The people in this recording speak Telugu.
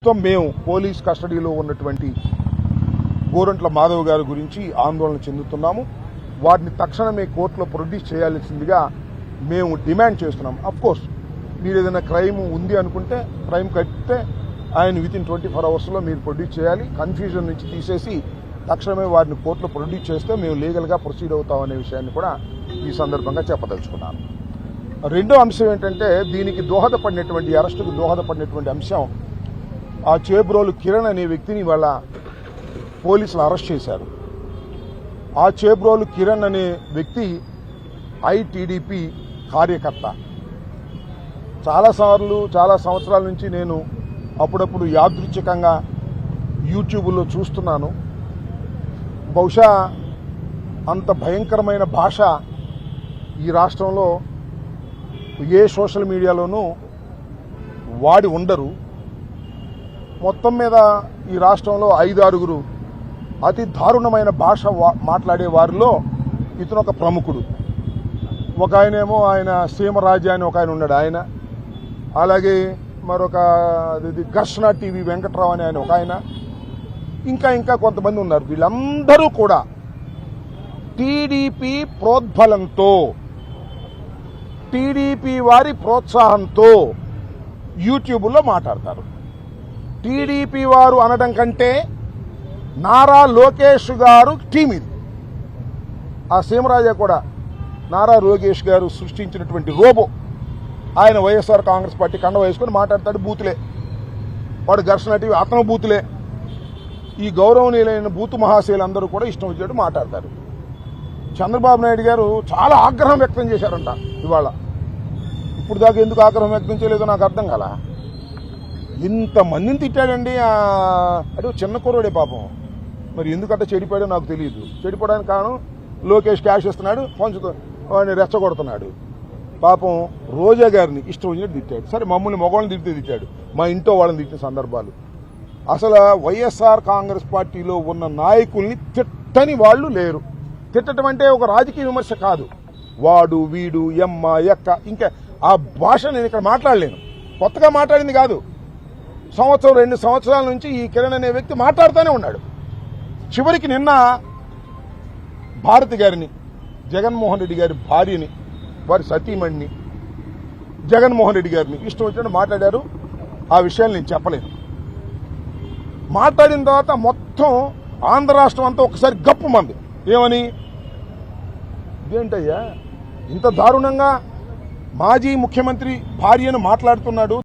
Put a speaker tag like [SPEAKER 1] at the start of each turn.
[SPEAKER 1] ప్రస్తుతం మేము పోలీస్ కస్టడీలో ఉన్నటువంటి గోరంట్ల మాధవ్ గారి గురించి ఆందోళన చెందుతున్నాము. వారిని తక్షణమే కోర్టులో ప్రొడ్యూస్ చేయాల్సిందిగా మేము డిమాండ్ చేస్తున్నాం. అఫ్కోర్స్ మీరు ఏదైనా క్రైమ్ ఉంది అనుకుంటే క్రైమ్ కట్టితే ఆయన వితిన్ 24 అవర్స్లో మీరు ప్రొడ్యూస్ చేయాలి. కన్ఫ్యూజన్ నుంచి తీసేసి తక్షణమే వారిని కోర్టులో ప్రొడ్యూస్ చేస్తే మేము లీగల్గా ప్రొసీడ్ అవుతామనే విషయాన్ని కూడా ఈ సందర్భంగా చెప్పదలుచుకున్నాను. రెండో అంశం ఏంటంటే దీనికి దోహదపడినటువంటి అరెస్టుకు దోహదపడినటువంటి అంశం ఆ చేబ్రోలు కిరణ్ అనే వ్యక్తిని వాళ్ళ పోలీసులు అరెస్ట్ చేశారు. ఆ చేబ్రోలు కిరణ్ అనే వ్యక్తి ఐటీడీపీ కార్యకర్త. చాలా సంవత్సరాల నుంచి నేను అప్పుడప్పుడు యాదృచ్ఛికంగా యూట్యూబ్లో చూస్తున్నాను. బహుశా అంత భయంకరమైన భాష ఈ రాష్ట్రంలో ఏ సోషల్ మీడియాలోనూ వాడి ఉండరు. మొత్తం మీద ఈ రాష్ట్రంలో 5-6 అతి దారుణమైన భాష మాట్లాడే వారిలో ఇతను ఒక ప్రముఖుడు. ఒక ఆయనేమో ఆయన సీమరాజా అని ఒక ఆయన ఉన్నాడు ఆయన, అలాగే మరొక ఘర్షణ టీవీ వెంకట్రావు అని ఆయన ఒక ఆయన, ఇంకా కొంతమంది ఉన్నారు. వీళ్ళందరూ కూడా టీడీపీ ప్రోద్బలంతో టీడీపీ వారి ప్రోత్సాహంతో యూట్యూబ్లో మాట్లాడతారు. టీడీపీ వారు అనడం కంటే నారా లోకేష్ గారు టీం ఇది. ఆ సీమరాజా కూడా నారా లోకేష్ గారు సృష్టించినటువంటి రోబో. ఆయన వైఎస్ఆర్ కాంగ్రెస్ పార్టీ కండ వేసుకొని మాట్లాడతాడు. బూతులే. వాడు ఘర్షణ టీవీ అతను బూతులే. ఈ గౌరవనీయులైన బూతు మహాశయులందరూ కూడా ఇష్టం వచ్చేట్టు మాట్లాడతారు. చంద్రబాబు నాయుడు గారు చాలా ఆగ్రహం వ్యక్తం చేశారంట ఇవాళ. ఇప్పుడు దాకా ఎందుకు ఆగ్రహం వ్యక్తం చేయలేదో నాకు అర్థం కాల. ఇంతమందిని తిట్టాడండి. అంటే చిన్న కుర్రోడే పాపం. మరి ఎందుకంటే చెడిపోయాడో నాకు తెలియదు. చెడిపోవడానికి కారణం లోకేష్ క్యాష్ ఇస్తున్నాడు, పంచుతో వాడిని రెచ్చగొడుతున్నాడు. పాపం రోజా గారిని ఇష్టం వచ్చినట్టు తిట్టాడు. సరే మమ్మల్ని మగవాళ్ళని తిట్టాడు, మా ఇంట్లో వాళ్ళని తిట్టిన సందర్భాలు. అసలు వైఎస్ఆర్ కాంగ్రెస్ పార్టీలో ఉన్న నాయకుల్ని తిట్టని వాళ్ళు లేరు. తిట్టడం అంటే ఒక రాజకీయ విమర్శ కాదు. వాడు వీడు ఎమ్మ ఎక్క ఇంకా ఆ భాష నేను ఇక్కడ మాట్లాడలేను. కొత్తగా మాట్లాడింది కాదు. 1-2 సంవత్సరాల నుంచి ఈ కిరణ్ అనే వ్యక్తి మాట్లాడుతూనే ఉన్నాడు. చివరికి నిన్న భారతి గారిని, జగన్మోహన్ రెడ్డి గారి భార్యని, వారి సతీమణిని, జగన్మోహన్ రెడ్డి గారిని ఇష్టం వచ్చినట్టు మాట్లాడారు. ఆ విషయాలు నేను చెప్పలేను. మాట్లాడిన తర్వాత మొత్తం ఆంధ్ర రాష్ట్రం అంతా ఒకసారి గప్పు మంది. ఏమని? ఇదేంటయ్యా ఇంత దారుణంగా మాజీ ముఖ్యమంత్రి భార్యను మాట్లాడుతున్నాడు.